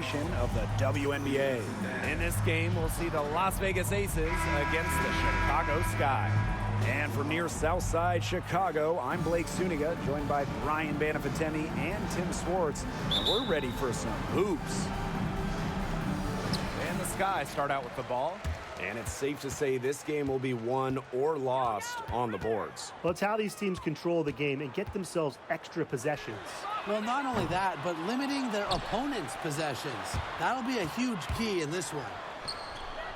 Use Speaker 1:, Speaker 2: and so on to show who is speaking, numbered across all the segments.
Speaker 1: generation of the WNBA. In this game, we'll see the Las Vegas Aces against the Chicago Sky. And from near Southside Chicago, I'm Blake Suniga, joined by Brian Banafitemi and Tim Swartz. And we're ready for some hoops. And the Sky start out with the ball. And it's safe to say this game will be won or lost on the boards.
Speaker 2: Well, it's how these teams control the game and get themselves extra possessions.
Speaker 3: Well, not only that, but limiting their opponent's possessions. That'll be a huge key in this one.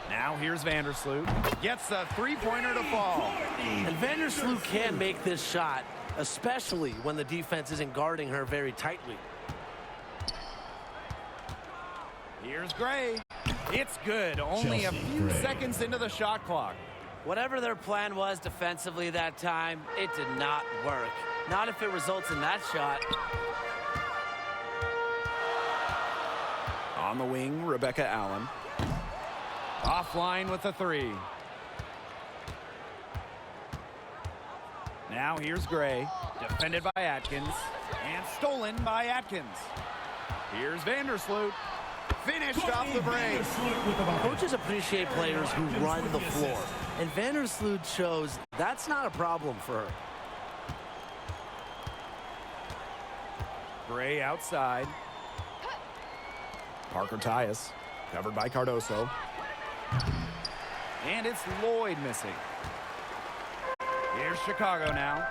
Speaker 1: Now here's Vandersloot. Gets a three-pointer to fall.
Speaker 3: And Vandersloot can make this shot, especially when the defense isn't guarding her very tightly.
Speaker 1: Here's Gray. It's good. Only a few seconds into the shot clock.
Speaker 3: Whatever their plan was defensively that time, it did not work. Not if it results in that shot.
Speaker 1: On the wing, Rebecca Allen. Offline with the three. Now here's Gray. Defended by Atkins. And stolen by Atkins. Here's Vandersloot. Finished off the break.
Speaker 3: Coaches appreciate players who run the floor. And Vandersloot shows that's not a problem for her.
Speaker 1: Gray outside. Parker Tyus. Covered by Cardoso. And it's Lloyd missing. Here's Chicago now.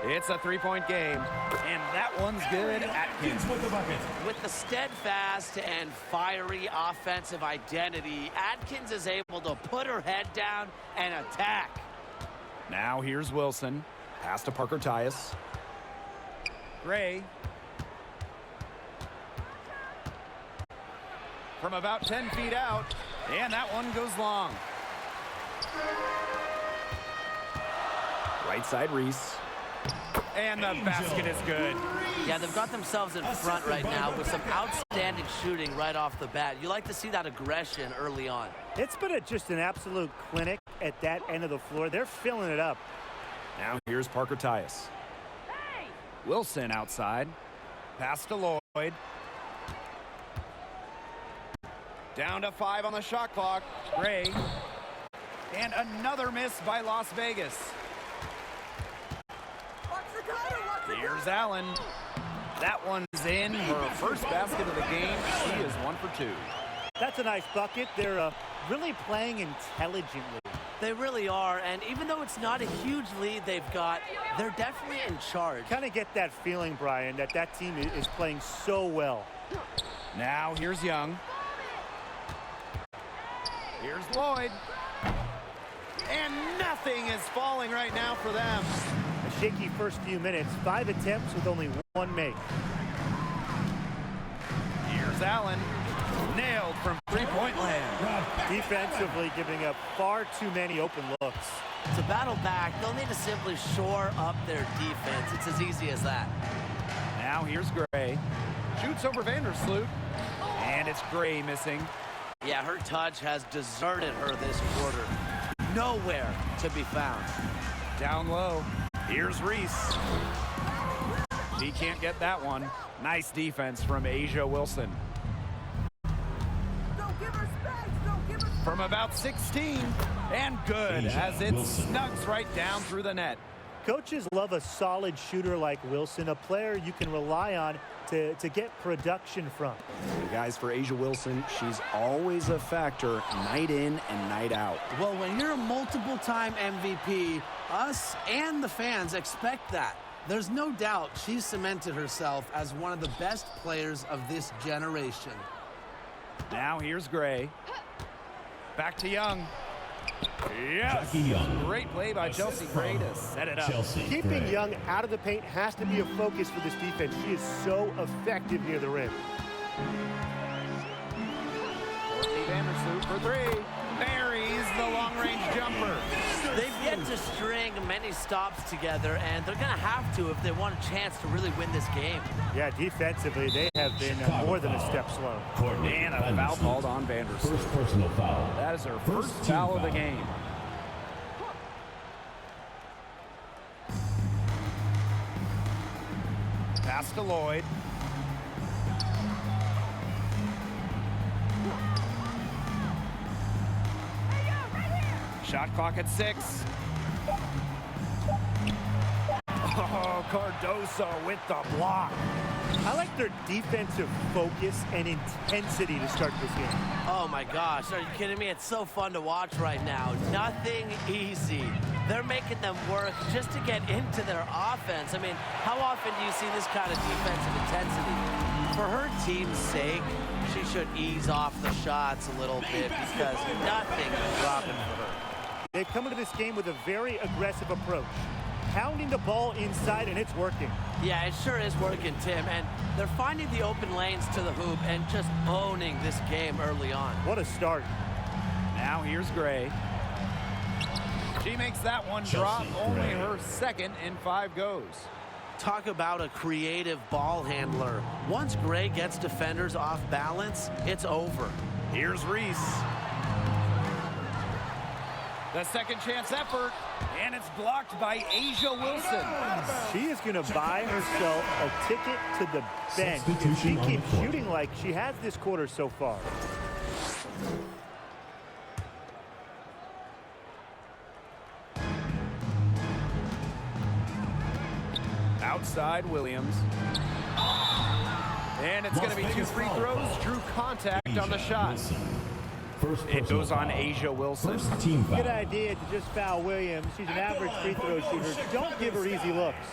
Speaker 1: It's a three-point game, and that one's good. Atkins with the bucket.
Speaker 3: With the steadfast and fiery offensive identity, Atkins is able to put her head down and attack.
Speaker 1: Now here's Wilson. Pass to Parker Tyus. Gray. From about 10 feet out, and that one goes long. Right side, Reese. And the basket is good.
Speaker 3: Yeah, they've got themselves in front right now with some outstanding shooting right off the bat. You like to see that aggression early on.
Speaker 2: It's been just an absolute clinic at that end of the floor. They're filling it up.
Speaker 1: Now here's Parker Tyus. Wilson outside. Pass to Lloyd. Down to 5 on the shot clock. Gray. And another miss by Las Vegas. Here's Allen. That one's in. Her first basket of the game. She is 1 for 2.
Speaker 2: That's a nice bucket. They're really playing intelligently.
Speaker 3: They really are, and even though it's not a huge lead they've got, they're definitely in charge.
Speaker 2: Kind of get that feeling, Brian, that that team is playing so well.
Speaker 1: Now here's Young. Here's Lloyd. And nothing is falling right now for them.
Speaker 2: A shaky first few minutes, 5 attempts with only 1 make.
Speaker 1: Here's Allen. Nailed from three-point land.
Speaker 2: Defensively giving up far too many open looks.
Speaker 3: To battle back, they'll need to simply shore up their defense. It's as easy as that.
Speaker 1: Now here's Gray. Shoots over Vandersloot. And it's Gray missing.
Speaker 3: Yeah, her touch has deserted her this quarter. Nowhere to be found.
Speaker 1: Down low. Here's Reese. He can't get that one. Nice defense from Asia Wilson. From about 16. And good as it snugs right down through the net.
Speaker 2: Coaches love a solid shooter like Wilson, a player you can rely on to get production from.
Speaker 1: And guys, for Asia Wilson, she's always a factor night in and night out.
Speaker 3: Well, when you're a multiple-time MVP, us and the fans expect that. There's no doubt she's cemented herself as one of the best players of this generation.
Speaker 1: Now here's Gray. Back to Young. Yes! Great play by Chelsea Gray to set it up.
Speaker 2: Keeping Young out of the paint has to be a focus for this defense. She is so effective near the rim.
Speaker 1: Courtney Vandersloot for three. Buries the long-range jumper.
Speaker 3: They've yet to string many stops together, and they're going to have to if they want a chance to really win this game.
Speaker 2: Yeah, defensively, they have been more than a step slow.
Speaker 1: And a foul called on Vandersloot.
Speaker 4: First personal foul.
Speaker 1: That is her first foul of the game. Pass to Lloyd. Shot clock at 6. Oh, Cardoso with the block.
Speaker 2: I like their defensive focus and intensity to start this game.
Speaker 4: Oh my gosh, are you kidding me? It's so fun to watch right now. Nothing easy. They're making them work just to get into their offense. I mean, how often do you see this kind of defensive intensity? For her team's sake, she should ease off the shots a little bit because nothing is dropping for her.
Speaker 2: They've come into this game with a very aggressive approach. Pounding the ball inside, and it's working.
Speaker 4: Yeah, it sure is working, Tim. And they're finding the open lanes to the hoop and just owning this game early on.
Speaker 2: What a start.
Speaker 1: Now here's Gray. She makes that one drop. Only her second in 5 goes.
Speaker 4: Talk about a creative ball handler. Once Gray gets defenders off balance, it's over.
Speaker 1: Here's Reese. The second chance effort, and it's blocked by Asia Wilson.
Speaker 2: She is going to buy herself a ticket to the bench if she keeps shooting like she has this quarter so far.
Speaker 1: Outside Williams. And it's going to be 2 free throws. Drew contact on the shot. It goes on Asia Wilson.
Speaker 2: Good idea to just foul Williams. She's an average free throw shooter. Don't give her easy looks.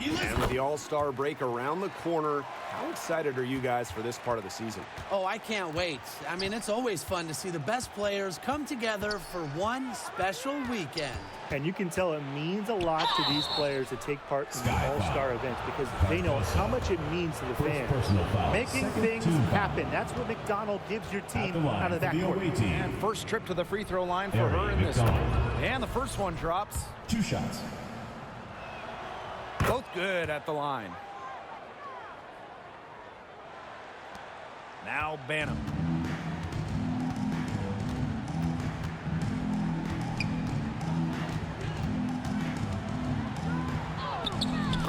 Speaker 1: And with the All-Star break around the corner, how excited are you guys for this part of the season?
Speaker 3: Oh, I can't wait. I mean, it's always fun to see the best players come together for one special weekend.
Speaker 2: And you can tell it means a lot to these players to take part in the All-Star events because they know how much it means to the fans. Making things happen. That's what McDonald gives your team out of that court.
Speaker 1: And first trip to the free throw line for her in this one. And the first one drops.
Speaker 5: 2 shots.
Speaker 1: Both good at the line. Now Banham.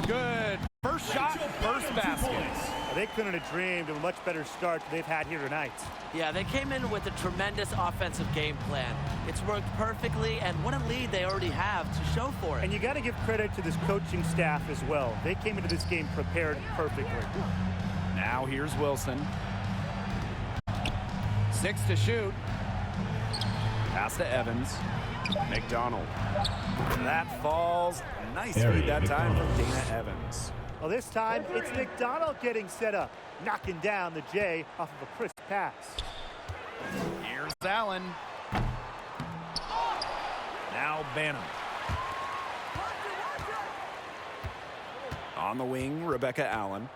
Speaker 1: Good. First shot, first basket.
Speaker 2: They couldn't have dreamed of a much better start they've had here tonight.
Speaker 4: Yeah, they came in with a tremendous offensive game plan. It's worked perfectly, and what a lead they already have to show for it.
Speaker 2: And you got to give credit to this coaching staff as well. They came into this game prepared perfectly.
Speaker 1: Now here's Wilson. 6 to shoot. Pass to Evans. McDonald. That falls. Nice feed that time from Dana Evans.
Speaker 2: Well, this time it's McDonald getting set up, knocking down the J off of a crisp pass.
Speaker 1: Here's Allen. Now Banham. On the wing, Rebecca Allen.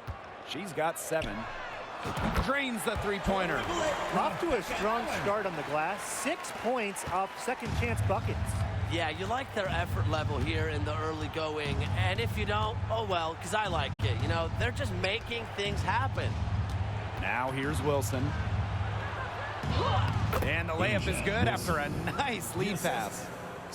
Speaker 1: She's got 7. Drains the three-pointer.
Speaker 2: Off to a strong start on the glass. 6 points off second chance buckets.
Speaker 4: Yeah, you like their effort level here in the early going, and if you don't, oh well, because I like it. You know, they're just making things happen.
Speaker 1: Now here's Wilson. And the layup is good after a nice lead pass.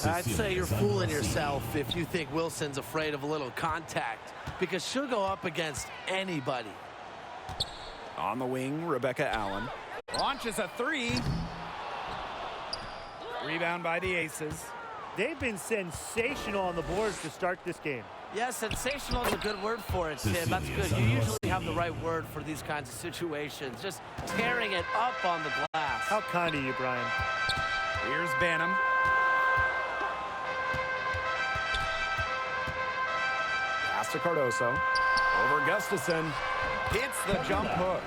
Speaker 4: I'd say you're fooling yourself if you think Wilson's afraid of a little contact, because she'll go up against anybody.
Speaker 1: On the wing, Rebecca Allen. Launches a 3. Rebound by the Aces.
Speaker 2: They've been sensational on the boards to start this game.
Speaker 4: Yeah, sensational is a good word for it, Tim. That's good. You usually have the right word for these kinds of situations. Just tearing it up on the glass.
Speaker 2: How kind of you, Brian.
Speaker 1: Here's Banham. Pass to Cardoso. Over Gustafson. Hits the jump hook.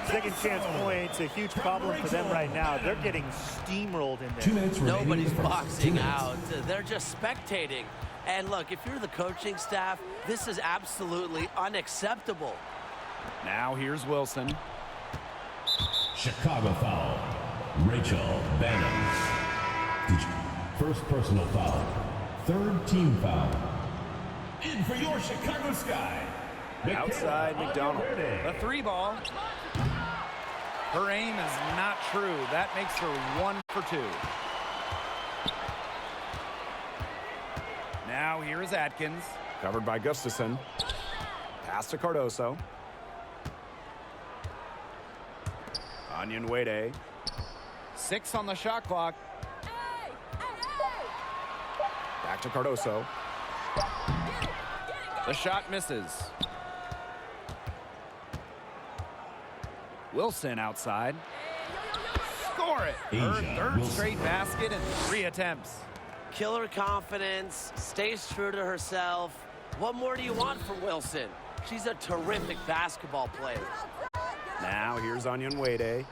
Speaker 2: Second chance points, a huge problem for them right now. They're getting steamrolled in there.
Speaker 5: 2 minutes remaining.
Speaker 4: Nobody's boxing out. They're just spectating. And look, if you're the coaching staff, this is absolutely unacceptable.
Speaker 1: Now here's Wilson.
Speaker 5: Chicago foul. Rachel Banham. First personal foul. 3rd team foul. In for your Chicago Sky.
Speaker 1: Outside McDonald. The 3 ball. Her aim is not true. That makes her 1 for 2. Now here is Atkins. Covered by Gustafson. Pass to Cardoso. Onyenwede. 6 on the shot clock. to Cardoso. The shot misses. Wilson outside. Score it. Her third straight basket in 3 attempts.
Speaker 4: Killer confidence, stays true to herself. What more do you want from Wilson? She's a terrific basketball player.
Speaker 1: Now here's Onyenwede.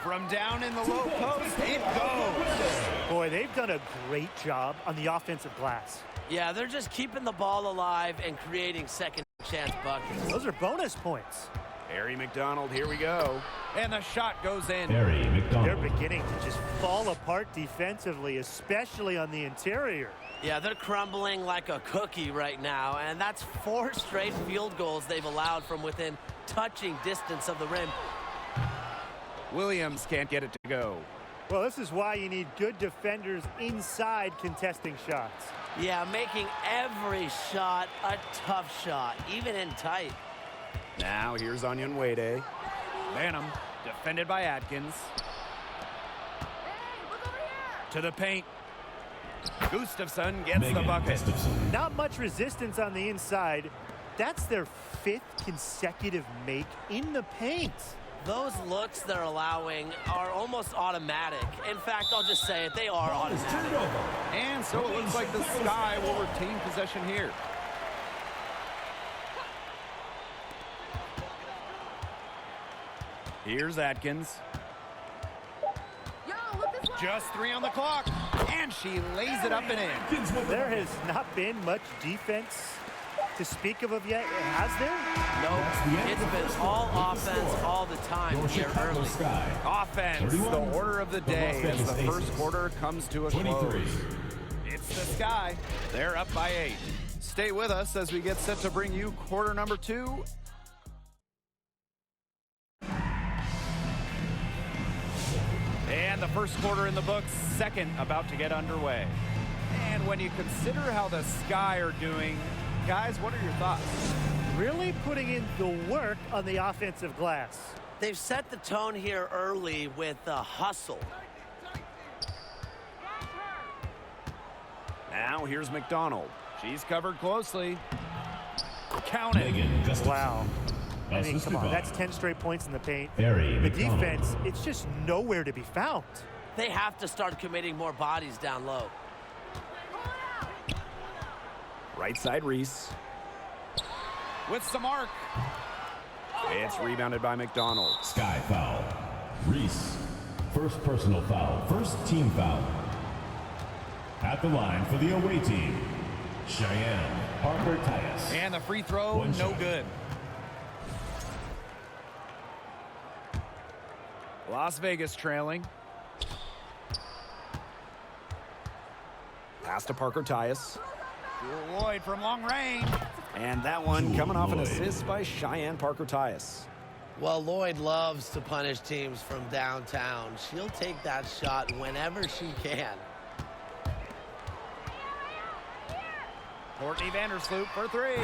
Speaker 1: From down in the low post, it goes.
Speaker 2: Boy, they've done a great job on the offensive glass.
Speaker 4: Yeah, they're just keeping the ball alive and creating second chance buckets.
Speaker 2: Those are bonus points.
Speaker 1: Harry McDonald, here we go. And the shot goes in.
Speaker 5: Harry McDonald.
Speaker 2: They're beginning to just fall apart defensively, especially on the interior.
Speaker 4: Yeah, they're crumbling like a cookie right now, and that's 4 straight field goals they've allowed from within touching distance of the rim.
Speaker 1: Williams can't get it to go.
Speaker 2: Well, this is why you need good defenders inside contesting shots.
Speaker 4: Yeah, making every shot a tough shot, even in tight.
Speaker 1: Now here's Onyenwede. Banham, defended by Atkins. To the paint. Gustafson gets the bucket.
Speaker 2: Not much resistance on the inside. That's their 5th consecutive make in the paint.
Speaker 4: Those looks they're allowing are almost automatic. In fact, I'll just say it, they are automatic.
Speaker 1: And so it looks like the Sky will retain possession here. Here's Atkins. Just 3 on the clock. And she lays it up and in.
Speaker 2: There has not been much defense to speak of yet, has there?
Speaker 4: No, it's been all offense all the time here early.
Speaker 1: Offense, the order of the day as the first quarter comes to a close. It's the Sky. They're up by 8. Stay with us as we get set to bring you quarter number 2. And the first quarter in the books, second about to get underway. And when you consider how the Sky are doing, guys, what are your thoughts?
Speaker 2: Really putting in the work on the offensive glass.
Speaker 4: They've set the tone here early with the hustle.
Speaker 1: Now here's McDonald. She's covered closely. Count it.
Speaker 2: Wow. I mean, come on, that's 10 straight points in the paint.
Speaker 5: Harry
Speaker 2: The
Speaker 5: McDonald.
Speaker 2: defense, it's just nowhere to be found.
Speaker 4: They have to start committing more bodies down low.
Speaker 1: Right side Reese. With some arc. It's rebounded by McDonald.
Speaker 5: Sky foul. Reese. First personal foul. First team foul. At the line for the away team, Cheyenne Parker-Tyus.
Speaker 1: And the free throw, no good. Las Vegas trailing. Pass to Parker-Tyus. Jewel Lloyd from long range. And that one coming off an assist by Cheyenne Parker-Tyus.
Speaker 3: Well, Lloyd loves to punish teams from downtown. She'll take that shot whenever she can.
Speaker 1: Courtney Vandersloot for 3.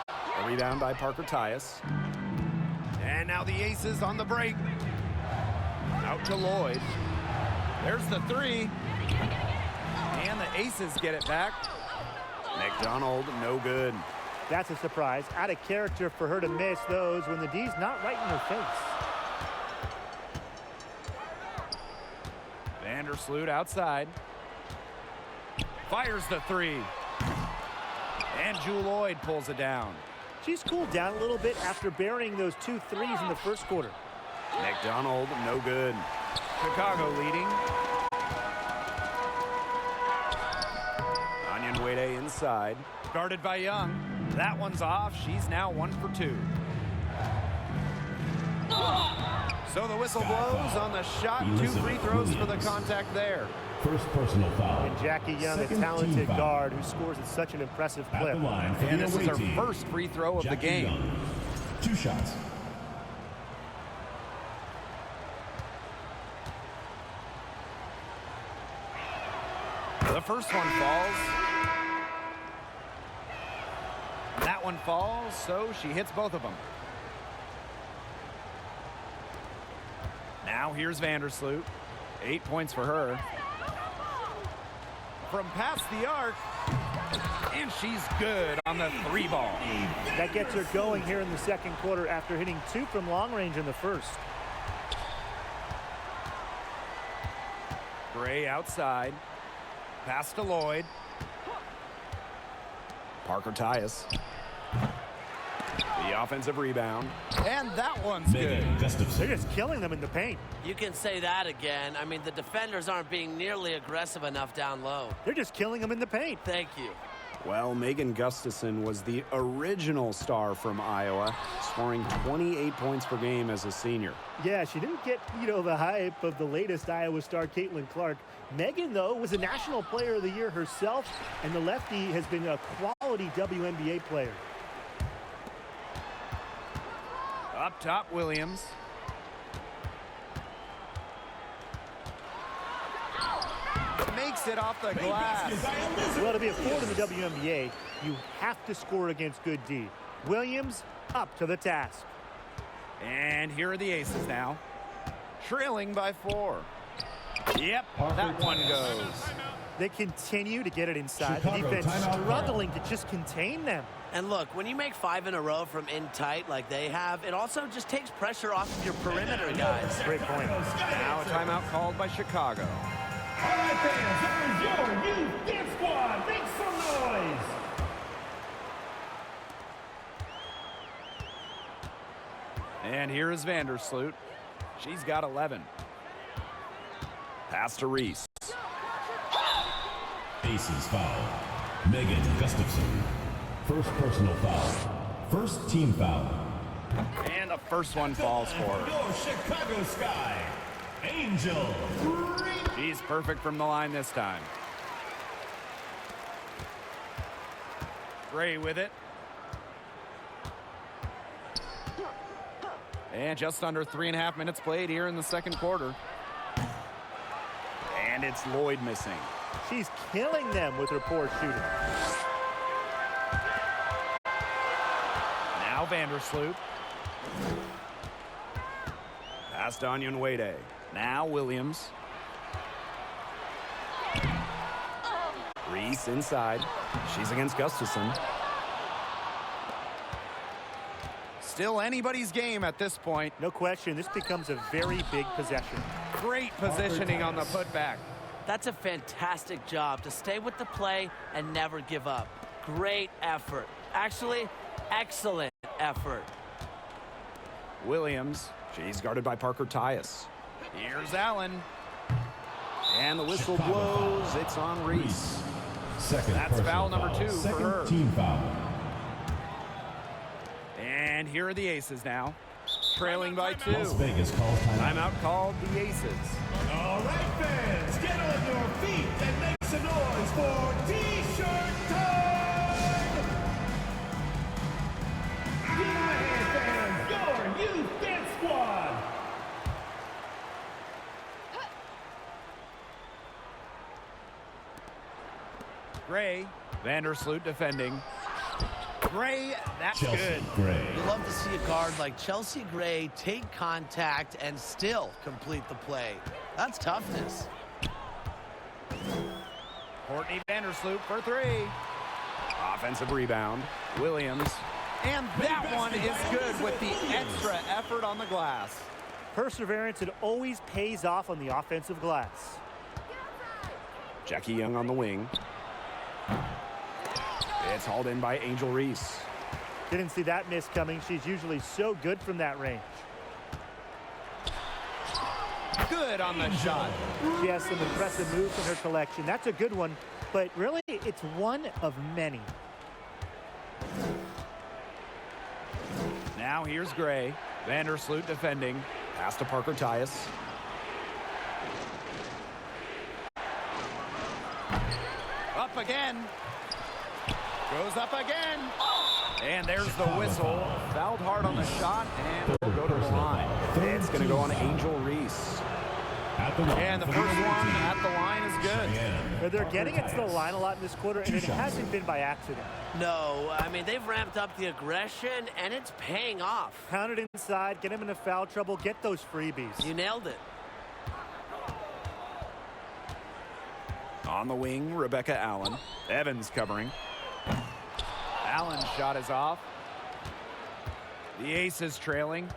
Speaker 1: A rebound by Parker-Tyus. And now the Aces on the break. Out to Lloyd. There's the 3. And the Aces get it back. McDonald, no good.
Speaker 2: That's a surprise. Out of character for her to miss those when the D's not right in her face.
Speaker 1: Vandersloot outside. Fires the 3. And Jewel Lloyd pulls it down.
Speaker 2: She's cooled down a little bit after burying those 2 threes in the first quarter.
Speaker 1: McDonald, no good. Chicago leading. Onyenwede inside. Guarded by Young. That one's off. She's now 1 for 2. So the whistle blows on the shot. 2 free throws for the contact there.
Speaker 5: First personal foul.
Speaker 2: And Jackie Young,
Speaker 5: Second
Speaker 2: a talented
Speaker 5: team foul.
Speaker 2: guard who scores at such an impressive
Speaker 5: At
Speaker 2: clip.
Speaker 5: the line for
Speaker 1: And
Speaker 5: the
Speaker 1: this is
Speaker 5: away
Speaker 1: her
Speaker 5: team,
Speaker 1: first free throw of
Speaker 5: Jackie
Speaker 1: the game.
Speaker 5: Young. 2 shots.
Speaker 1: The first one falls. That one falls, so she hits both of them. Now here's Vandersloot. 8 points for her. from past the arc. And she's good on the 3-ball.
Speaker 2: That gets her going here in the second quarter after hitting 2 from long range in the first.
Speaker 1: Gray outside. Pass to Lloyd. Parker Tyus. The offensive rebound. And that one's good.
Speaker 2: They're just killing them in the paint.
Speaker 4: You can say that again. I mean, the defenders aren't being nearly aggressive enough down low.
Speaker 2: They're just killing them in the paint.
Speaker 4: Thank you.
Speaker 1: Well, Megan Gustafson was the original star from Iowa, scoring 28 points per game as a senior.
Speaker 2: Yeah, she didn't get, the hype of the latest Iowa star, Caitlin Clark. Megan, though, was a National Player of the Year herself, and the lefty has been a quality WNBA player.
Speaker 1: Up top, Williams. Makes it off the glass.
Speaker 2: Well, to be a forward in the WNBA, you have to score against good D. Williams up to the task.
Speaker 1: And here are the aces now. Trailing by 4. Yep, that one goes.
Speaker 2: They continue to get it inside.
Speaker 5: Chicago,
Speaker 2: The defense
Speaker 5: timeout.
Speaker 2: struggling to just contain them.
Speaker 4: And look, when you make 5 in a row from in tight like they have, it also just takes pressure off of your perimeter guys.
Speaker 2: Great point.
Speaker 1: Now a timeout called by Chicago.
Speaker 5: All right, fans, here's your youth dance squad. Make some noise.
Speaker 1: And here is Vandersloot. She's got 11. Pass to Reese.
Speaker 5: Aces foul. Megan Gustafson. First personal foul. First team foul.
Speaker 1: And the first one falls for her.
Speaker 5: Your Chicago Sky. Angel.
Speaker 1: She's perfect from the line this time. Gray with it. And just under 3.5 minutes played here in the second quarter. And it's Lloyd missing.
Speaker 2: She's killing them with her poor shooting.
Speaker 1: Now Vandersloot. Pass to Onyenwede. Now Williams. Reese inside. She's against Gustafson. Still anybody's game at this point.
Speaker 2: No question, this becomes a very big possession.
Speaker 1: Great positioning on the putback.
Speaker 4: That's a fantastic job to stay with the play and never give up. Great effort. Actually, excellent effort.
Speaker 1: Williams. She's guarded by Parker Tyus. Here's Allen. And the whistle blows. It's on Reese.
Speaker 5: Second
Speaker 1: That's foul
Speaker 5: personal
Speaker 1: number 2 for
Speaker 5: Second
Speaker 1: her.
Speaker 5: team foul.
Speaker 1: And here are the aces now. Trailing by 2.
Speaker 5: Las Vegas calls timeout.
Speaker 1: Timeout called the aces.
Speaker 5: All right, fans, get on your feet and make some noise for T-shirt time! Give a hand, fans, your youth dance squad!
Speaker 1: Gray. Vandersloot defending. Gray, that's
Speaker 5: Chelsea
Speaker 1: good.
Speaker 5: Gray.
Speaker 4: You love to see a guard like Chelsea Gray take contact and still complete the play. That's toughness.
Speaker 1: Courtney Vandersloot for 3. Offensive rebound. Williams. And that one is good with the extra effort on the glass.
Speaker 2: Perseverance, it always pays off on the offensive glass.
Speaker 1: Jackie Young on the wing. It's hauled in by Angel Reese.
Speaker 2: Didn't see that miss coming. She's usually so good from that range.
Speaker 1: Good on the shot.
Speaker 2: She has some impressive moves in her collection. That's a good one, but really, it's one of many.
Speaker 1: Now here's Gray. Vandersloot defending. Pass to Parker Tyus. Up again. Goes up again. And there's the whistle. Fouled hard on the shot, and will go to the line. It's going to go on Angel Reese. And the first one at the line is good.
Speaker 2: But they're getting it to the line a lot in this quarter, and it hasn't been by accident.
Speaker 4: No, I mean, they've ramped up the aggression, and it's paying off.
Speaker 2: Pound it inside, get them into foul trouble, get those freebies.
Speaker 4: You nailed it.
Speaker 1: On the wing, Rebecca Allen. Evans covering. Allen's shot is off. The Aces trailing.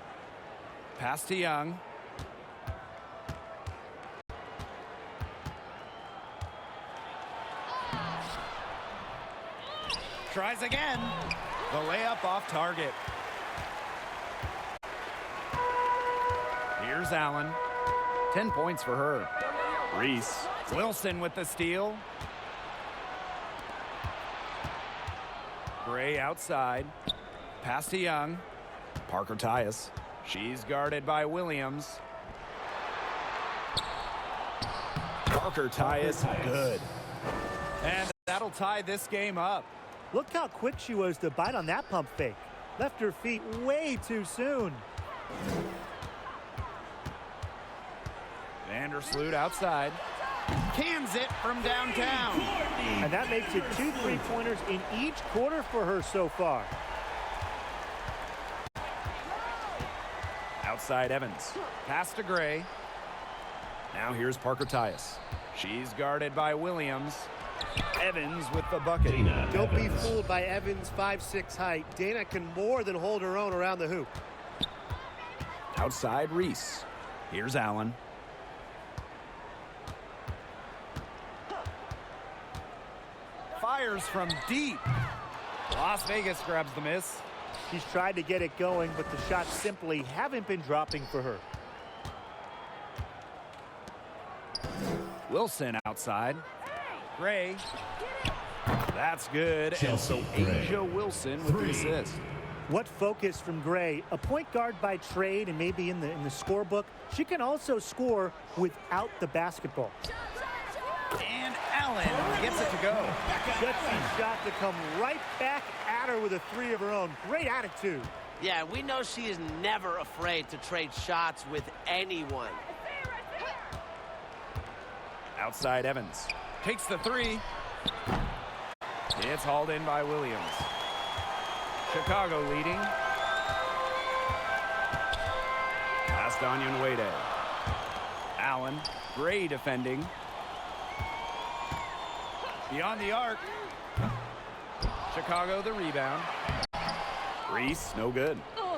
Speaker 1: Pass to Young. Tries again. The layup off target. Here's Allen. 10 points for her. Reese. Wilson with the steal. Gray outside. Pass to Young. Parker Tyus. She's guarded by Williams. Parker Tyus, good. And that'll tie this game up.
Speaker 2: Look how quick she was to bite on that pump fake. Left her feet way too soon.
Speaker 1: Vandersloot outside. Cans it from downtown.
Speaker 2: And that makes it 2 3-pointers in each quarter for her so far.
Speaker 1: Outside Evans. Pass to Gray. Now here's Parker Tyus. She's guarded by Williams. Evans with the bucket.
Speaker 6: Don't be fooled by Evans' 5'6" height. Dana can more than hold her own around the hoop.
Speaker 1: Outside Reese. Here's Allen. Fires from deep. Las Vegas grabs the miss.
Speaker 2: She's tried to get it going, but the shots simply haven't been dropping for her.
Speaker 1: Wilson outside. Gray. That's good. And so Asia Wilson with the assist.
Speaker 2: What focus from Gray. A point guard by trade and maybe in the scorebook. She can also score without the basketball.
Speaker 1: And Allen gets it to go.
Speaker 2: Gutsy shot to come right back at her with a 3 of her own. Great attitude.
Speaker 4: Yeah, we know she is never afraid to trade shots with anyone.
Speaker 1: Outside Evans. Takes the 3. It's hauled in by Williams. Chicago leading. Past Onion Wade. Allen. Gray defending. Beyond the arc. Chicago the rebound. Reese, no good.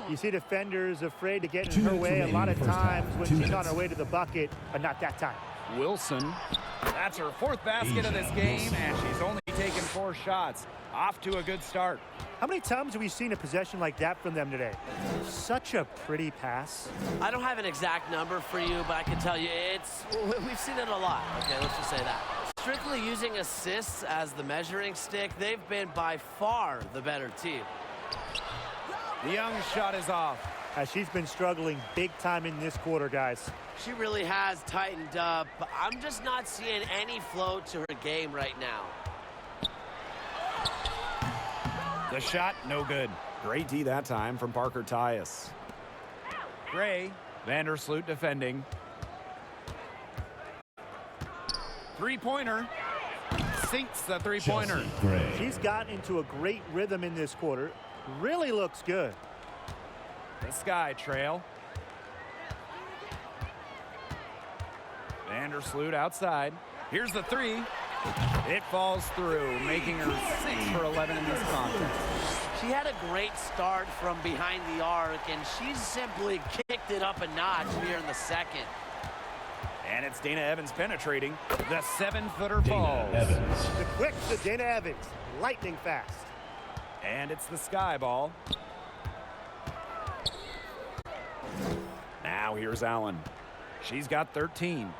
Speaker 2: You see defenders afraid to get in her way a lot of times when she's on her way to the bucket, but not that time.
Speaker 1: Wilson. That's her 4th basket of this game, and she's only taken 4 shots. Off to a good start.
Speaker 2: How many times have we seen a possession like that from them today? Such a pretty pass.
Speaker 4: I don't have an exact number for you, but I can tell you we've seen it a lot. Okay, let's just say that. Strictly using assists as the measuring stick, they've been by far the better team.
Speaker 1: The Young shot is off.
Speaker 2: As she's been struggling big time in this quarter, guys.
Speaker 4: She really has tightened up. I'm just not seeing any flow to her game right now.
Speaker 1: The shot, no good. Great D that time from Parker Tyus. Gray, Vandersloot defending. 3-pointer. Sinks the 3-pointer.
Speaker 2: She's gotten into a great rhythm in this quarter. Really looks good.
Speaker 1: The Sky trail. Vandersloot outside. Here's the 3. It falls through, making her 6 for 11 in this contest.
Speaker 4: She had a great start from behind the arc, and she's simply kicked it up a notch here in the second.
Speaker 1: And it's Dana Evans penetrating. The 7-footer falls.
Speaker 6: The quick to Dana Evans. Lightning fast.
Speaker 1: And it's the Sky ball. Now here's Allen. She's got 13.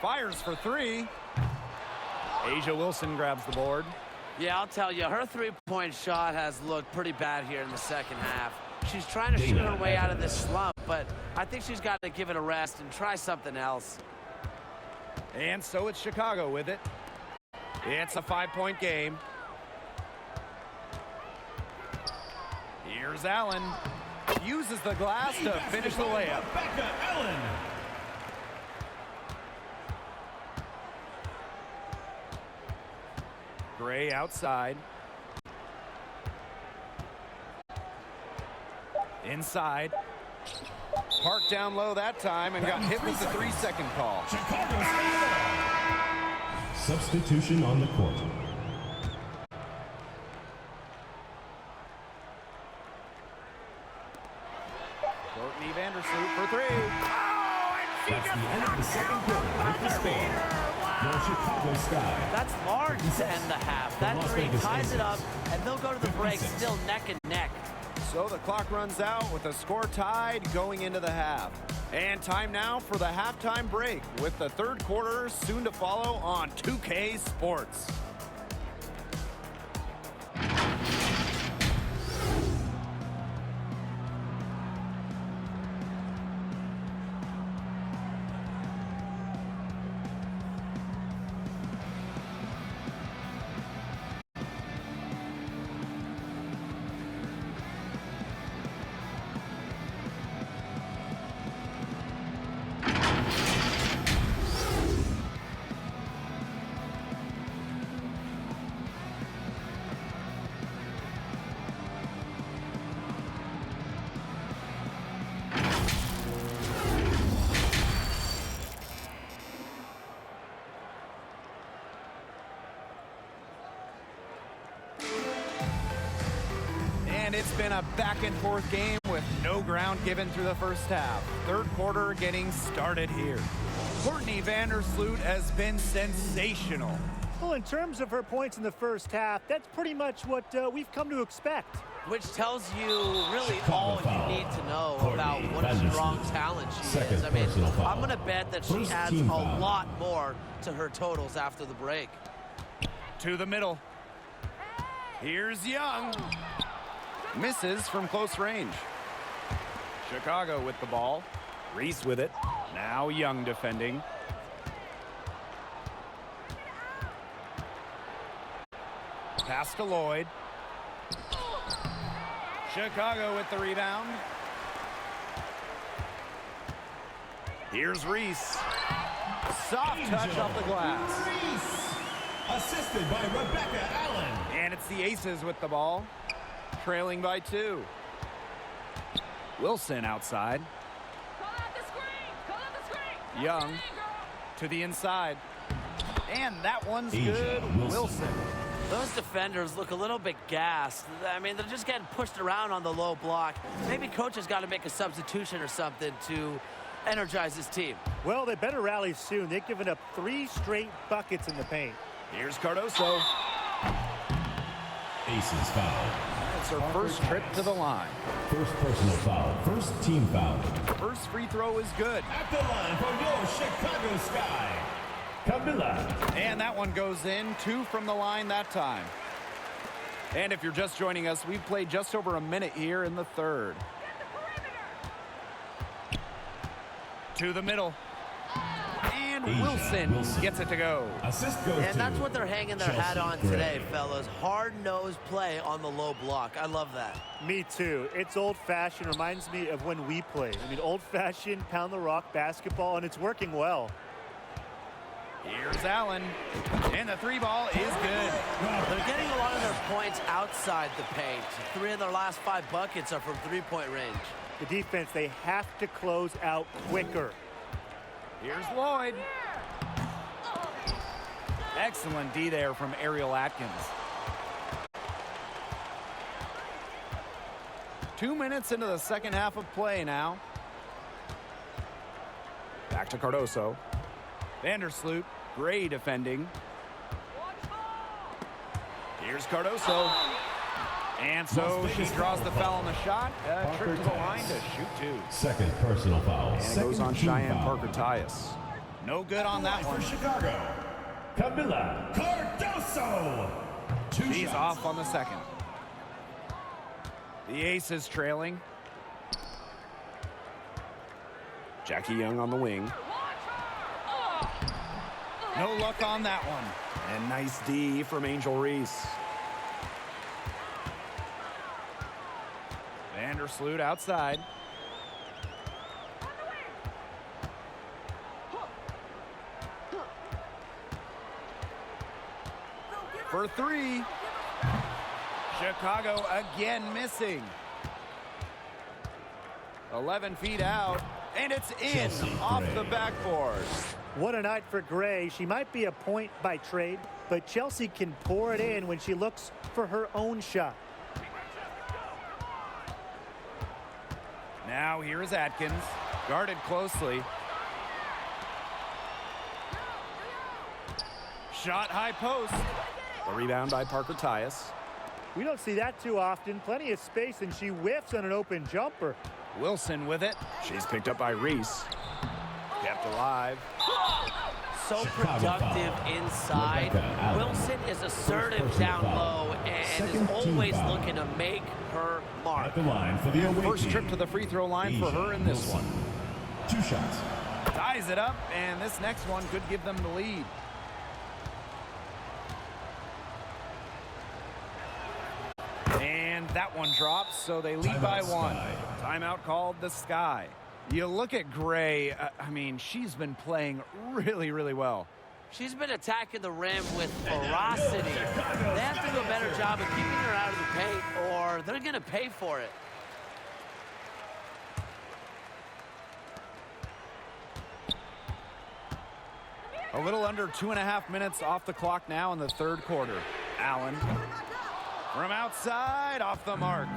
Speaker 1: Fires for 3. Asia Wilson grabs the board.
Speaker 4: Yeah, I'll tell you, her 3-point shot has looked pretty bad here in the second half. She's trying to shoot her way out of this slump, but I think she's got to give it a rest and try something else.
Speaker 1: And so it's Chicago with it. It's a 5-point game. Here's Allen. Uses the glass to finish the layup. Gray outside. Inside. Parked down low that time and got hit with the 3-second call.
Speaker 5: Chicago substitution on the court.
Speaker 1: Courtney Vandersloot for 3.
Speaker 5: That's the end of the second quarter with the score. The Chicago Sky.
Speaker 4: That's large to end the half. That
Speaker 5: Las
Speaker 4: three
Speaker 5: Vegas
Speaker 4: ties it
Speaker 5: Aces.
Speaker 4: up, and they'll go to the break
Speaker 5: 56.
Speaker 4: still neck and neck.
Speaker 1: So the clock runs out with the score tied going into the half. And time now for the halftime break with the third quarter soon to follow on 2K Sports. And it's been a back and forth game with no ground given through the first half. Third quarter getting started here. Courtney Vandersloot has been sensational.
Speaker 2: Well, in terms of her points in the first half, that's pretty much what we've come to expect.
Speaker 4: Which tells you really all you need to know about what a
Speaker 5: Vandersloot.
Speaker 4: strong talent she
Speaker 5: Second
Speaker 4: is. I mean,
Speaker 5: personal foul.
Speaker 4: I'm going to bet that she
Speaker 5: First
Speaker 4: adds
Speaker 5: team
Speaker 4: a
Speaker 5: foul.
Speaker 4: lot more to her totals after the break.
Speaker 1: To the middle. Here's Young. Misses from close range. Chicago with the ball. Reese with it. Now Young defending. Pass to Lloyd. Chicago with the rebound. Here's Reese. Soft touch off the glass.
Speaker 5: Reese, assisted by Rebecca Allen.
Speaker 1: And it's the Aces with the ball. Trailing by 2. Wilson outside. Young to the inside. And that one's
Speaker 5: Asia
Speaker 1: good.
Speaker 5: Wilson.
Speaker 4: Those defenders look a little bit gassed. I mean, they're just getting pushed around on the low block. Maybe coach has got to make a substitution or something to energize his team.
Speaker 2: Well, they better rally soon. They've given up 3 straight buckets in the paint.
Speaker 1: Here's Cardoso.
Speaker 5: Aces foul.
Speaker 1: It's her first trip to the line.
Speaker 5: First personal foul. First team foul.
Speaker 1: First free throw is good.
Speaker 5: At the line for your Chicago Sky. Kabila.
Speaker 1: And that one goes in. 2 from the line that time. And if you're just joining us, we've played just over a minute here in the third. To the middle. And
Speaker 5: Asia
Speaker 1: Wilson gets it to go.
Speaker 5: Assist goes
Speaker 4: And
Speaker 5: to
Speaker 4: that's what they're hanging their hat
Speaker 5: Chelsea
Speaker 4: on
Speaker 5: Gray.
Speaker 4: today, fellas. Hard-nosed play on the low block. I love that.
Speaker 2: Me too. It's old-fashioned. Reminds me of when we played. I mean, old-fashioned pound-the-rock basketball, and it's working well.
Speaker 1: Here's Allen. And the 3-ball is good.
Speaker 4: They're getting a lot of their points outside the paint. 3 of their last 5 buckets are from three-point range.
Speaker 2: The defense, they have to close out quicker.
Speaker 1: Here's Lloyd. Excellent D there from Ariel Atkins. 2 minutes into the second half of play now. Back to Cardoso. Vandersloot, Gray defending. Here's Cardoso. And so she draws the foul on the shot. Trip to the line to shoot 2.
Speaker 5: Second personal foul.
Speaker 1: And it goes on Cheyenne Parker-Tyus. No good on that one.
Speaker 5: For Chicago. Kabila. Cardoso. 2
Speaker 1: She's
Speaker 5: shots.
Speaker 1: off on the second. The Aces trailing. Jackie Young on the wing. No luck on that one. And nice D from Angel Reese. Vandersloot outside. For 3. Chicago again missing. 11 feet out, and it's in off the backboard.
Speaker 2: What a night for Gray. She might be a point by trade, but Chelsea can pour it in when she looks for her own shot.
Speaker 1: Now here is Atkins, guarded closely. Shot high post. The rebound by Parker Tyus.
Speaker 2: We don't see that too often. Plenty of space, and she whiffs on an open jumper.
Speaker 1: Wilson with it. She's picked up by Reese. Kept alive.
Speaker 4: So productive inside. Wilson is assertive down low and is always looking to make her mark.
Speaker 5: At the line for the away
Speaker 1: First
Speaker 5: team.
Speaker 1: trip to the free throw line for her in this one.
Speaker 5: 2 shots.
Speaker 1: Ties it up, and this next one could give them the lead. And that one drops, so they lead by 1. Timeout called the Sky. You look at Gray, I mean, she's been playing really, really well.
Speaker 4: She's been attacking the rim with ferocity. They have to do a better job of keeping her out of the paint, or they're going to pay for it.
Speaker 1: A little under 2.5 minutes off the clock now in the third quarter. Allen from outside, off the mark.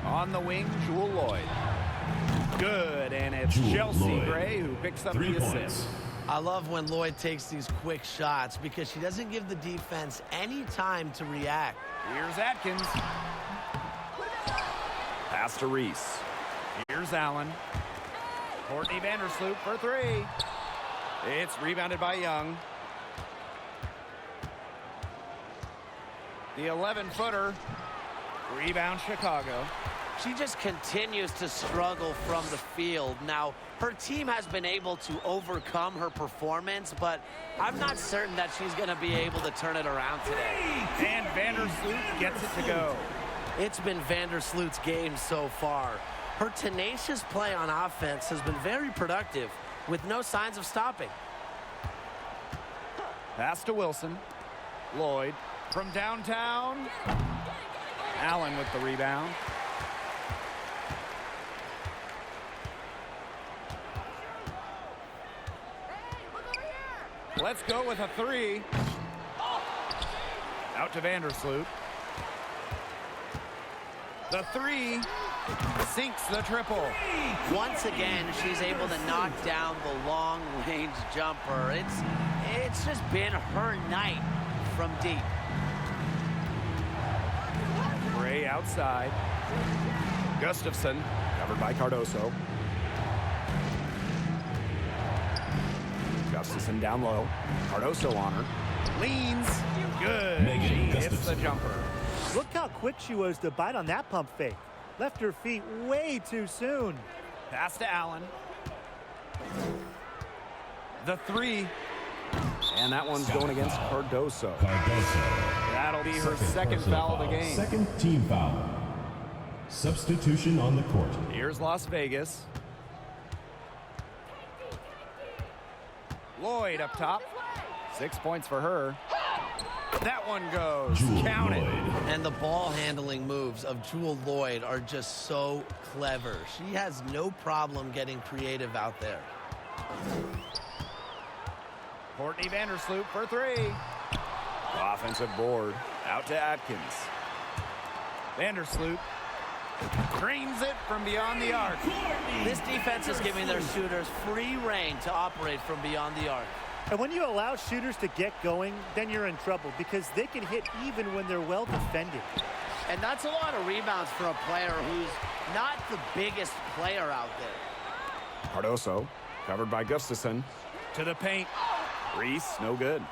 Speaker 1: On the wing, Jewel Lloyd. Good, and it's Chelsea Gray who picks up the assist.
Speaker 4: I love when Lloyd takes these quick shots because she doesn't give the defense any time to react.
Speaker 1: Here's Atkins. Pass to Reese. Here's Allen. Courtney Vandersloot for 3. It's rebounded by Young. The 11-footer. Rebound Chicago.
Speaker 4: She just continues to struggle from the field. Now, her team has been able to overcome her performance, but I'm not certain that she's going to be able to turn it around today.
Speaker 1: And Vandersloot gets it to go.
Speaker 4: It's been Vandersloot's game so far. Her tenacious play on offense has been very productive, with no signs of stopping.
Speaker 1: Pass to Wilson. Lloyd from downtown. Allen with the rebound. Let's go with a 3. Out to Vandersloot. The 3 sinks the triple.
Speaker 4: Once again, she's able to knock down the long-range jumper. It's just been her night from deep.
Speaker 1: Gray outside. Gustafson covered by Cardoso. Gustafson down low. Cardoso on her. Leans. Good. She hits the jumper.
Speaker 2: Look how quick she was to bite on that pump fake. Left her feet way too soon.
Speaker 1: Pass to Allen. The 3. And that one's going against Cardoso. That'll be her second foul of the game.
Speaker 5: Second team foul. Substitution on the court.
Speaker 1: Here's Las Vegas. Lloyd up top. 6 points for her. That one goes. Count it.
Speaker 4: And the ball handling moves of Jewel Lloyd are just so clever. She has no problem getting creative out there.
Speaker 1: Courtney Vandersloot for 3. Offensive board. Out to Atkins. Vandersloot drains it from beyond the arc.
Speaker 4: This defense is giving their shooters free reign to operate from beyond the arc.
Speaker 2: And when you allow shooters to get going, then you're in trouble because they can hit even when they're well defended.
Speaker 4: And that's a lot of rebounds for a player who's not the biggest player out there.
Speaker 1: Cardoso covered by Gustafson. To the paint. Reese, no good.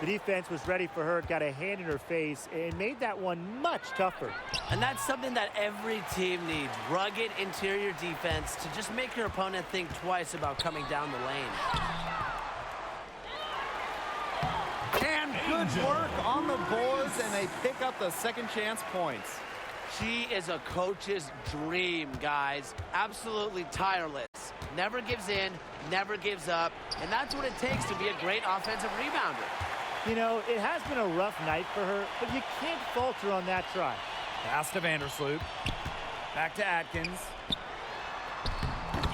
Speaker 2: The defense was ready for her, got a hand in her face, and made that one much tougher.
Speaker 4: And that's something that every team needs. Rugged interior defense to just make your opponent think twice about coming down the lane.
Speaker 1: And good work on the boards, and they pick up the second chance points.
Speaker 4: She is a coach's dream, guys. Absolutely tireless. Never gives in, never gives up, and that's what it takes to be a great offensive rebounder.
Speaker 2: You know, it has been a rough night for her, but you can't falter on that try.
Speaker 1: Pass to Vandersloot. Back to Atkins.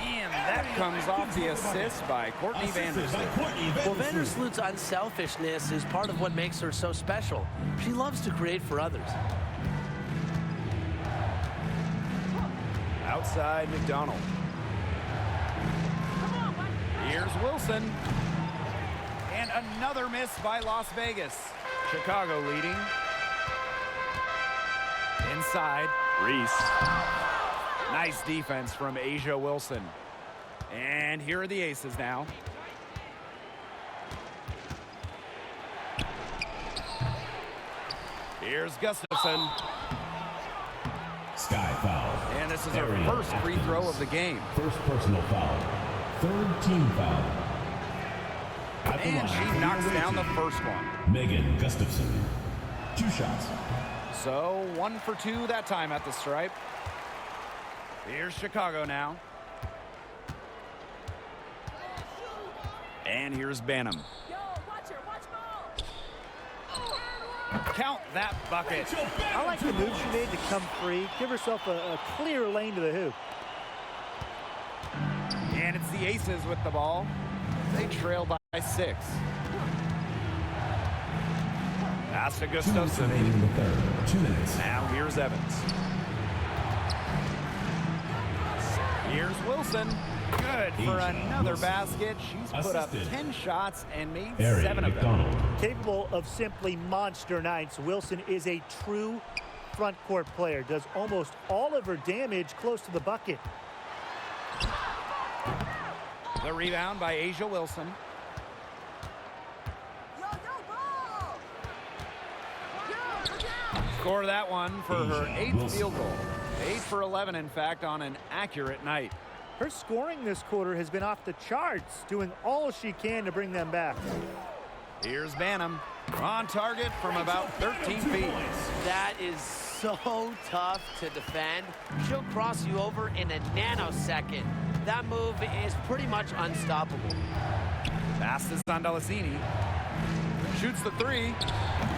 Speaker 1: And that comes off the assist by Courtney Vandersloot.
Speaker 4: Well, Vandersloot's unselfishness is part of what makes her so special. She loves to create for others.
Speaker 1: Outside McDonald. Here's Wilson. And another miss by Las Vegas. Chicago leading. Inside, Reese. Nice defense from Asia Wilson. And here are the Aces now. Here's Gustafson.
Speaker 5: Sky foul.
Speaker 1: And this is her first free throw of the game.
Speaker 5: First personal foul. Third team foul.
Speaker 1: And she knocks down the first one.
Speaker 5: Megan Gustafson. 2 shots.
Speaker 1: So 1 for 2 that time at the stripe. Here's Chicago now. And here's Banham. Count that bucket.
Speaker 2: I like the move she made to come free. Give herself a clear lane to the hoop.
Speaker 1: And it's the Aces with the ball. They trail by 6. Pass to Gustafson.
Speaker 5: In the third. 2 minutes.
Speaker 1: Now here's Evans. Here's Wilson. Good for another basket. She's put up 10 shots and made 7 of them.
Speaker 2: Capable of simply monster nights, Wilson is a true front court player. Does almost all of her damage close to the bucket.
Speaker 1: The rebound by Asia Wilson. Score that one for her 8th field goal. 8 for 11, in fact, on an accurate night.
Speaker 2: Her scoring this quarter has been off the charts, doing all she can to bring them back.
Speaker 1: Here's Banham on target from about 13 feet.
Speaker 4: That is so tough to defend. She'll cross you over in a nanosecond. That move is pretty much unstoppable.
Speaker 1: Pass to Sandalacini. Shoots the 3.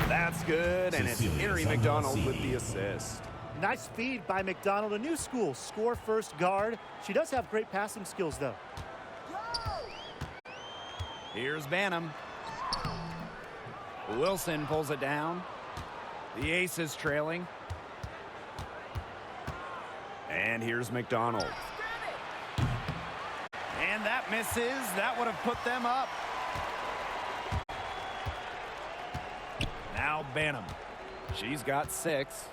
Speaker 1: That's good, and it's Henry McDonald with the assist.
Speaker 2: Nice speed by McDonald, a new school, score first guard. She does have great passing skills, though.
Speaker 1: Here's Banham. Wilson pulls it down. The Aces trailing. And here's McDonald. And that misses. That would have put them up. Now Banham. She's got 6.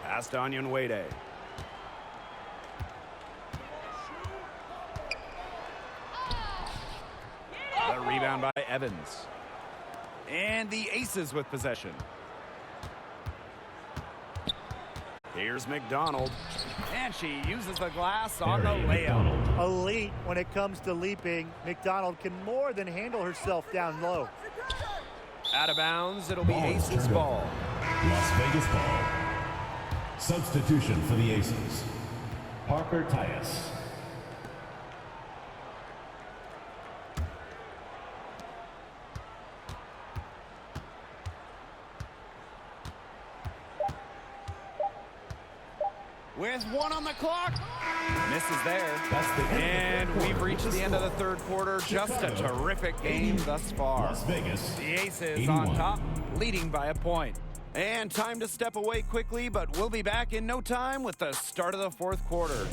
Speaker 1: Pass to Onyenwede. The rebound by Evans. And the Aces with possession. Here's McDonald. And she uses the glass on the layup.
Speaker 2: Elite when it comes to leaping. McDonald can more than handle herself down low.
Speaker 1: Out of bounds, it'll be Aces ball.
Speaker 5: Las Vegas ball. Substitution for the Aces. Parker Tyus.
Speaker 1: With 1 on the clock. Misses there. And we've reached the end of the third quarter. Just a terrific game thus far.
Speaker 5: Las Vegas.
Speaker 1: The Aces
Speaker 5: 81.
Speaker 1: on top, leading by a point. And time to step away quickly, but we'll be back in no time with the start of the fourth quarter.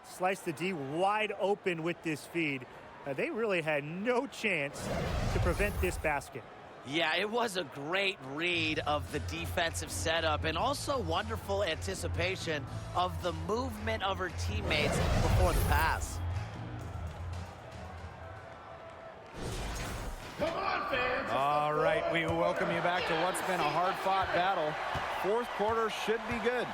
Speaker 2: Slice the D wide open with this feed. They really had no chance to prevent this basket.
Speaker 4: Yeah, it was a great read of the defensive setup and also wonderful anticipation of the movement of her teammates before the pass.
Speaker 6: Come on, fans.
Speaker 1: All right, we welcome you back to what's been a hard-fought battle. Fourth quarter should be good.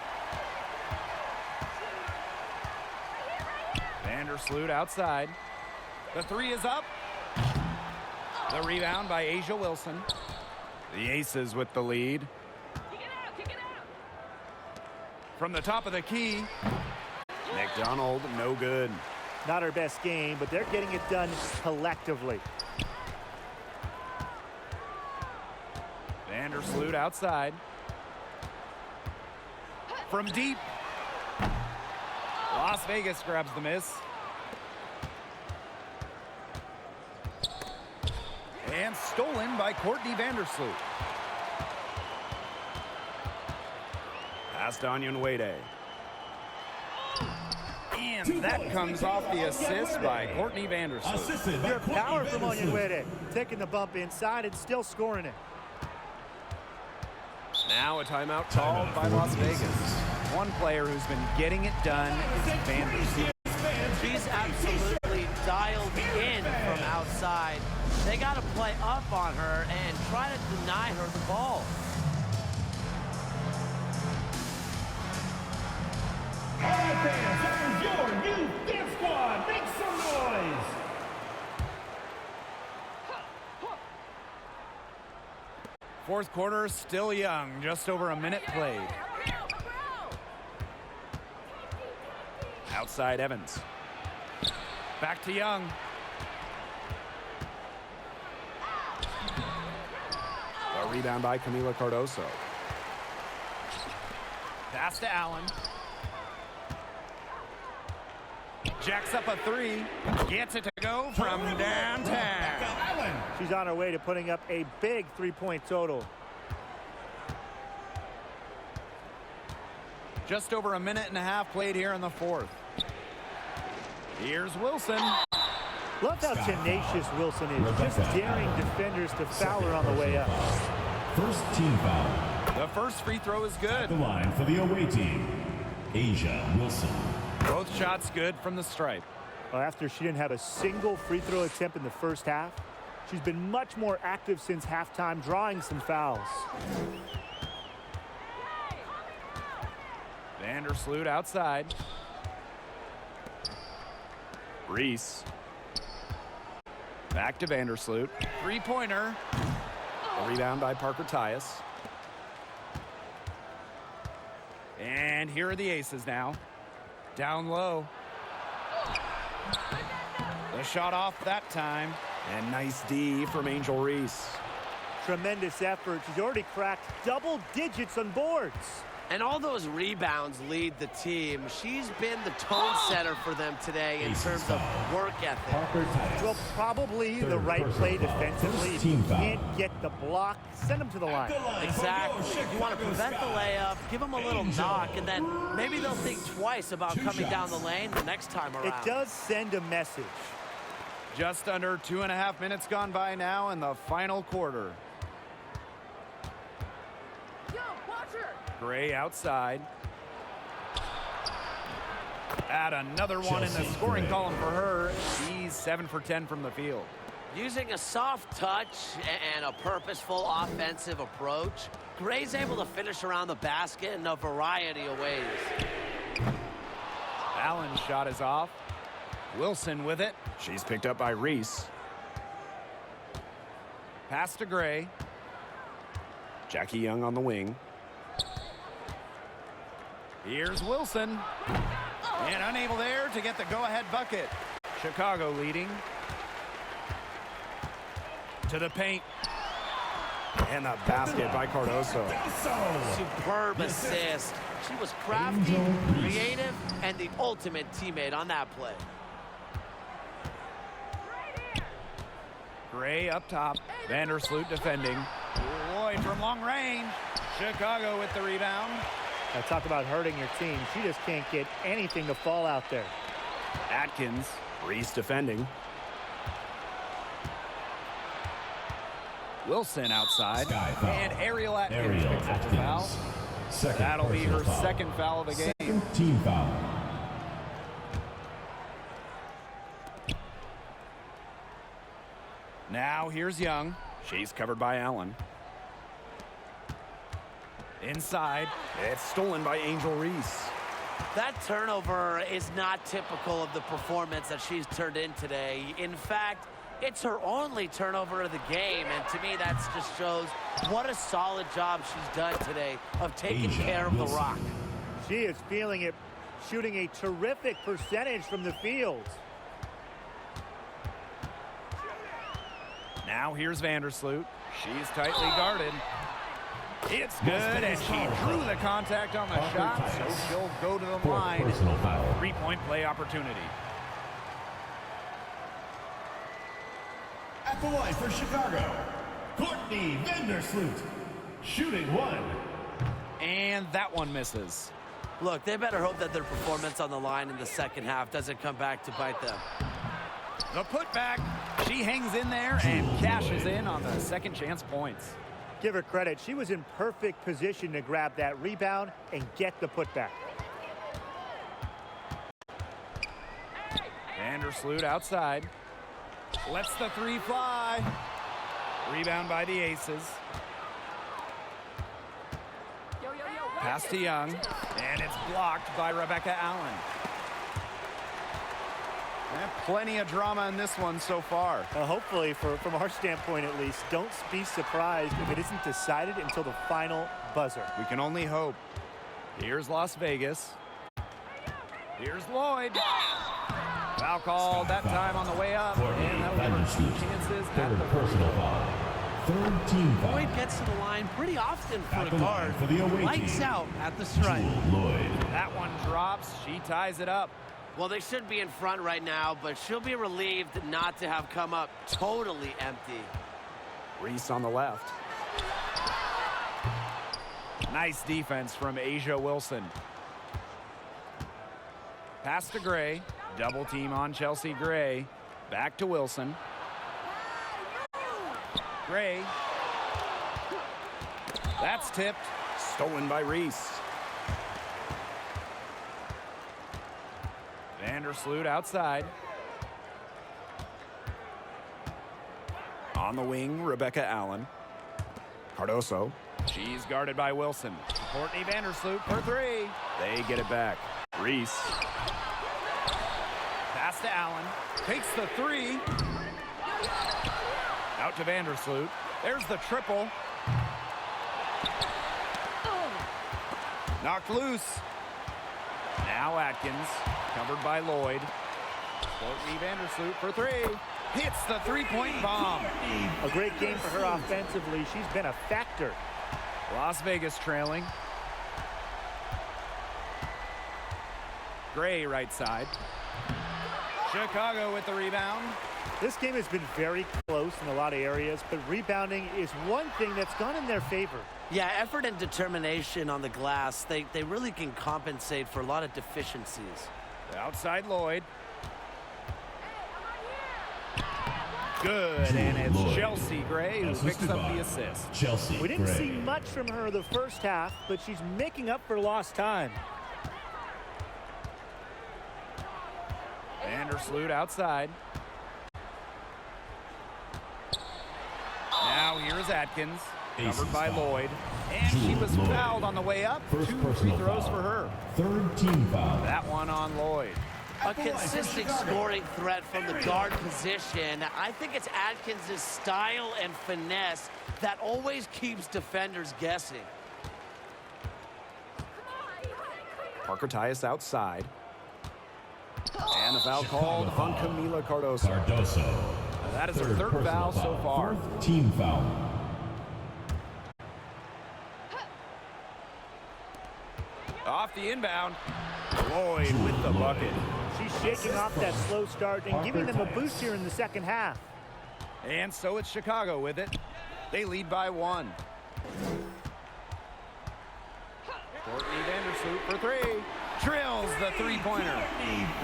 Speaker 1: Vandersloot outside. The 3 is up. The rebound by Asia Wilson. The Aces with the lead.
Speaker 7: Kick it out.
Speaker 1: From the top of the key, McDonald, no good.
Speaker 2: Not her best game, but they're getting it done collectively.
Speaker 1: Vandersloot outside. From deep. Las Vegas grabs the miss. And stolen by Courtney Vandersloot. Pass to Onyenwere. And that comes off the assist by Courtney Vandersloot.
Speaker 2: Pure power from Onyenwere. Taking the bump inside and still scoring it.
Speaker 1: Now a timeout called by Las Vegas. One player who's been getting it done is Vandersloot.
Speaker 4: She's absolutely dialed in from outside. They got to play up on her and try to deny her the ball.
Speaker 5: All right, fans, that is your new dance squad. Make some noise.
Speaker 1: Fourth quarter still young, just over a minute played. Outside Evans. Back to Young. A rebound by Camila Cardoso. Pass to Allen. Jacks up a three. Gets it to go from downtown.
Speaker 2: She's on her way to putting up a big three-point total.
Speaker 1: Just over a minute and a half played here in the fourth. Here's Wilson.
Speaker 2: Love how tenacious Wilson is. Just daring defenders to foul her on the way up.
Speaker 5: First team foul.
Speaker 1: The first free throw is
Speaker 5: At the
Speaker 1: good.
Speaker 5: line for the away team, Asia Wilson.
Speaker 1: Both shots good from the stripe.
Speaker 2: Well, after she didn't have a single free throw attempt in the first half, she's been much more active since halftime, drawing some fouls.
Speaker 1: Vandersloot outside. Reese. Back to Vandersloot. Three-pointer. A rebound by Parker Tyus. And here are the aces now. Down low. The shot off that time. And nice D from Angel Reese.
Speaker 2: Tremendous effort. She's already cracked double digits on boards.
Speaker 4: And all those rebounds lead the team. She's been the tone setter for them today in terms of work ethic.
Speaker 5: Parker Tyus.
Speaker 2: Well, probably the
Speaker 5: Third
Speaker 2: right
Speaker 5: personal
Speaker 2: play
Speaker 5: foul.
Speaker 2: defensively.
Speaker 5: First team
Speaker 2: If you
Speaker 5: foul.
Speaker 2: can't get the block, send them to the line.
Speaker 4: Exactly. You want to prevent the layup, give them a little knock, and then maybe they'll think twice about coming down the lane the next time around.
Speaker 2: It does send a message.
Speaker 1: Just under 2.5 minutes gone by now in the final quarter.
Speaker 7: Yo, watch her.
Speaker 1: Gray outside. Add another one in the scoring column for her. She's 7 for 10 from the field.
Speaker 4: Using a soft touch and a purposeful offensive approach, Gray's able to finish around the basket in a variety of ways.
Speaker 1: Allen's shot is off. Wilson with it. She's picked up by Reese. Pass to Gray. Jackie Young on the wing. Here's Wilson. And unable there to get the go-ahead bucket. Chicago leading. To the paint. And the basket by Cardoso.
Speaker 4: Superb assist. She was crafty, creative, and the ultimate teammate on that play.
Speaker 1: Gray up top. Vandersloot defending. Lloyd from long range. Chicago with the rebound.
Speaker 2: I talked about hurting your team. She just can't get anything to fall out there.
Speaker 1: Atkins. Reese defending. Wilson outside. And Ariel Atkins picks up the foul.
Speaker 5: Second
Speaker 1: That'll be her
Speaker 5: personal foul.
Speaker 1: second foul of the game.
Speaker 5: Second team foul.
Speaker 1: Now here's Young. She's covered by Allen. Inside. It's stolen by Angel Reese.
Speaker 4: That turnover is not typical of the performance that she's turned in today. In fact, it's her only turnover of the game, and to me that just shows what a solid job she's done today of taking care of the rock.
Speaker 2: She is feeling it, shooting a terrific percentage from the field.
Speaker 1: Now here's Vandersloot. She's tightly guarded. It's good, and she drew the contact on the shot, so she'll go to the line.
Speaker 5: Personal foul.
Speaker 1: 3-point play opportunity.
Speaker 5: At the line for Chicago, Courtney Vandersloot, shooting 1.
Speaker 1: And that one misses.
Speaker 4: Look, they better hope that their performance on the line in the second half doesn't come back to bite them.
Speaker 1: The putback. She hangs in there and cashes in on the second chance points.
Speaker 2: Give her credit. She was in perfect position to grab that rebound and get the putback.
Speaker 1: Vandersloot outside. Lets the 3 fly. Rebound by the Aces. Pass to Young, and it's blocked by Rebecca Allen. And plenty of drama in this one so far.
Speaker 2: Hopefully, from our standpoint at least, don't be surprised if it isn't decided until the final buzzer.
Speaker 1: We can only hope. Here's Las Vegas. Here's Lloyd. Foul called that time on the way up, and that'll give her 2 chances at the
Speaker 5: personal foul. Third team foul.
Speaker 3: Lloyd gets to the line pretty often for
Speaker 5: At
Speaker 3: a
Speaker 5: the line
Speaker 3: guard.
Speaker 5: for the away
Speaker 3: Lights
Speaker 5: team.
Speaker 3: out at the stripe.
Speaker 5: Lloyd.
Speaker 1: That one drops. She ties it up.
Speaker 4: Well, they should be in front right now, but she'll be relieved not to have come up totally empty.
Speaker 1: Reese on the left. Nice defense from Asia Wilson. Pass to Gray. Double team on Chelsea Gray. Back to Wilson. Gray. That's tipped. Stolen by Reese. Vandersloot outside. On the wing, Rebecca Allen. Cardoso. She's guarded by Wilson. Courtney Vandersloot for 3. They get it back. Reese. Pass to Allen. Takes the 3. Out to Vandersloot. There's the triple. Knocked loose. Now Atkins. Covered by Lloyd. Courtney Vandersloot for 3. Hits the 3-point bomb.
Speaker 2: A great game for her offensively. She's been a factor.
Speaker 1: Las Vegas trailing. Gray right side. Chicago with the rebound.
Speaker 2: This game has been very close in a lot of areas, but rebounding is one thing that's gone in their favor.
Speaker 4: Yeah, effort and determination on the glass, they really can compensate for a lot of deficiencies.
Speaker 1: Outside Lloyd. Good, and it's
Speaker 5: Lloyd.
Speaker 1: Chelsea Gray who
Speaker 5: Assisted
Speaker 1: picks up
Speaker 5: by
Speaker 1: the assist.
Speaker 5: Chelsea
Speaker 2: We didn't
Speaker 5: Gray.
Speaker 2: see much from her the first half, but she's making up for lost time.
Speaker 1: Vandersloot outside. Now here's Atkins, covered by
Speaker 5: foul.
Speaker 1: Lloyd. And she was
Speaker 5: Lloyd.
Speaker 1: fouled on the way up.
Speaker 5: First
Speaker 1: 2
Speaker 5: personal
Speaker 1: free throws
Speaker 5: foul.
Speaker 1: for her.
Speaker 5: Third team foul.
Speaker 1: That one on Lloyd.
Speaker 4: A consistent scoring threat from the guard position. I think it's Atkins' style and finesse that always keeps defenders guessing.
Speaker 1: Parker Tyus outside. And the foul called on Camila Cardoso.
Speaker 5: Cardoso.
Speaker 1: That is her third foul so far.
Speaker 5: Fourth team foul.
Speaker 1: Off the inbound. Lloyd with the bucket.
Speaker 2: She's shaking off that slow start and giving them a boost here in the second half.
Speaker 1: And so it's Chicago with it. They lead by 1. Courtney Vandersloot for 3. Drills the 3-pointer.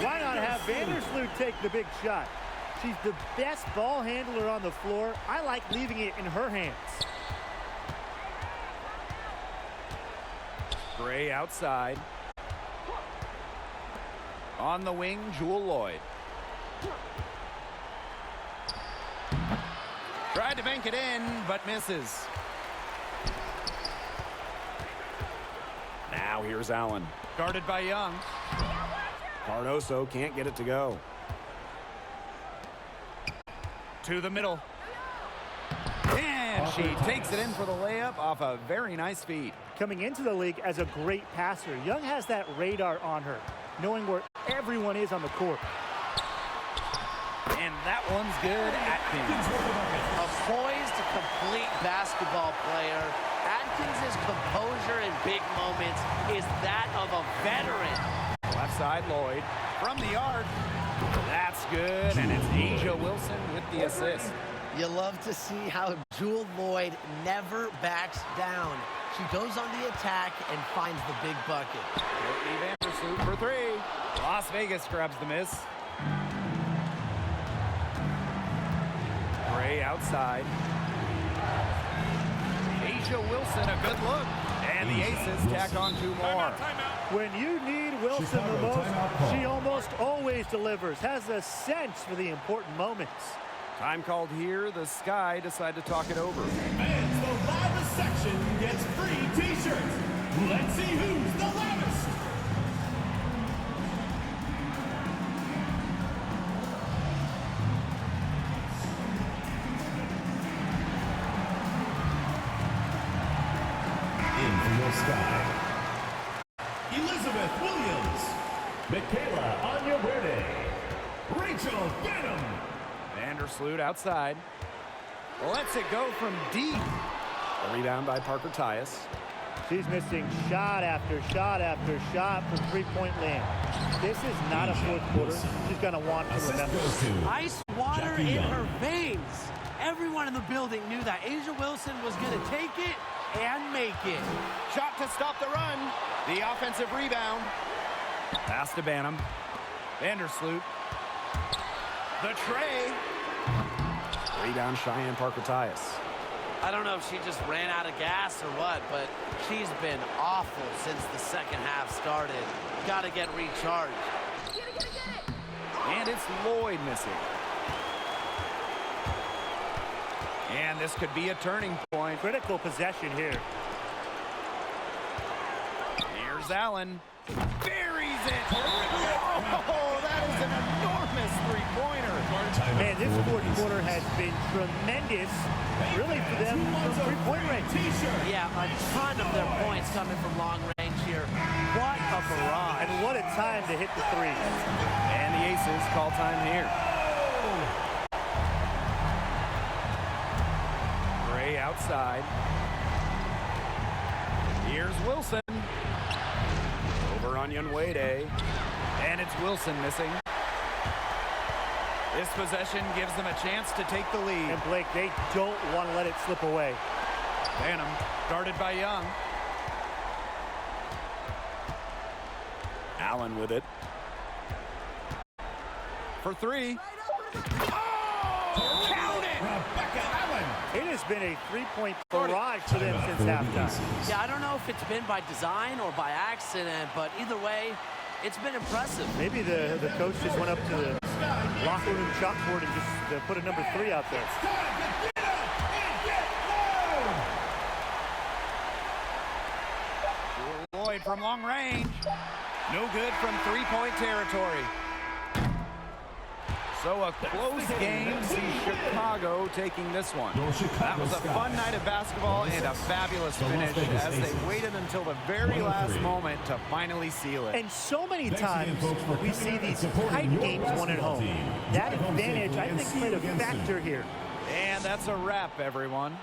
Speaker 2: Why not have Vandersloot take the big shot? She's the best ball handler on the floor. I like leaving it in her hands.
Speaker 1: Gray outside. On the wing, Jewel Lloyd. Tried to bank it in, but misses. Now here's Allen. Guarded by Young. Cardoso can't get it to go. To the middle. And she takes it in for the layup off a very nice feed.
Speaker 2: Coming into the league as a great passer, Young has that radar on her, knowing where everyone is on the court.
Speaker 1: And that one's good. Atkins.
Speaker 4: A poised, complete basketball player. Atkins' composure in big moments is that of a veteran.
Speaker 1: Left side, Lloyd. From the arc. That's good, and it's Asia Wilson with the assist.
Speaker 3: You love to see how Jewel Lloyd never backs down. She goes on the attack and finds the big bucket.
Speaker 1: Courtney Vandersloot for three. Las Vegas grabs the miss. Gray outside. Asia Wilson, a good look. And the Aces tack on two more.
Speaker 2: When you need Wilson the most, she almost always delivers. Has a sense for the important moments.
Speaker 1: Time called here. The Sky decide to talk it over.
Speaker 5: Fans, the loudest section gets free t-shirts. Let's see who's the loudest. In for your Sky, Elizabeth Williams, Michaela Anyawerde, Rachel Benham.
Speaker 1: Vandersloot outside. Lets it go from deep. A rebound by Parker Tyus.
Speaker 2: She's missing shot after shot after shot from three-point land. This is not a fourth quarter. She's going to want to remember.
Speaker 3: Ice water in her veins. Everyone in the building knew that Asia Wilson was going to take it and make it.
Speaker 1: Shot to stop the run. The offensive rebound. Pass to Banham. Vandersloot. The tray. Rebound Cheyenne Parker Tyus.
Speaker 4: I don't know if she just ran out of gas or what, but she's been awful since the second half started. Got to get recharged.
Speaker 7: Get it, get it, get it!
Speaker 1: And it's Lloyd missing. And this could be a turning point.
Speaker 2: Critical possession here.
Speaker 1: Here's Allen. Buries it. Oh, that is an enormous three-pointer.
Speaker 2: Man, this fourth quarter has been tremendous, really, for them from three-point range.
Speaker 4: Yeah, a ton of their points coming from long range here. What a barrage.
Speaker 2: And what a time to hit the three.
Speaker 1: And the Aces call time here. Gray outside. Here's Wilson. Over on Anyawerde. And it's Wilson missing. This possession gives them a chance to take the lead.
Speaker 2: And Blake, they don't want to let it slip away.
Speaker 1: Banham guarded by Young. Allen with it. For three. Oh! Count it!
Speaker 5: Rebecca Allen.
Speaker 2: It has been a three-point barrage for them since halftime.
Speaker 4: Yeah, I don't know if it's been by design or by accident, but either way, it's been impressive.
Speaker 2: Maybe the coach just went up to the locker room chalkboard and just put a number 3 out there.
Speaker 1: Lloyd from long range. No good from three-point territory. So a close game sees Chicago taking this one. That was a fun night of basketball and a fabulous finish as they waited until the very last moment to finally seal it.
Speaker 2: And so many times we see these tight games won at home. That advantage, I think, played a factor here.
Speaker 1: And that's a wrap, everyone.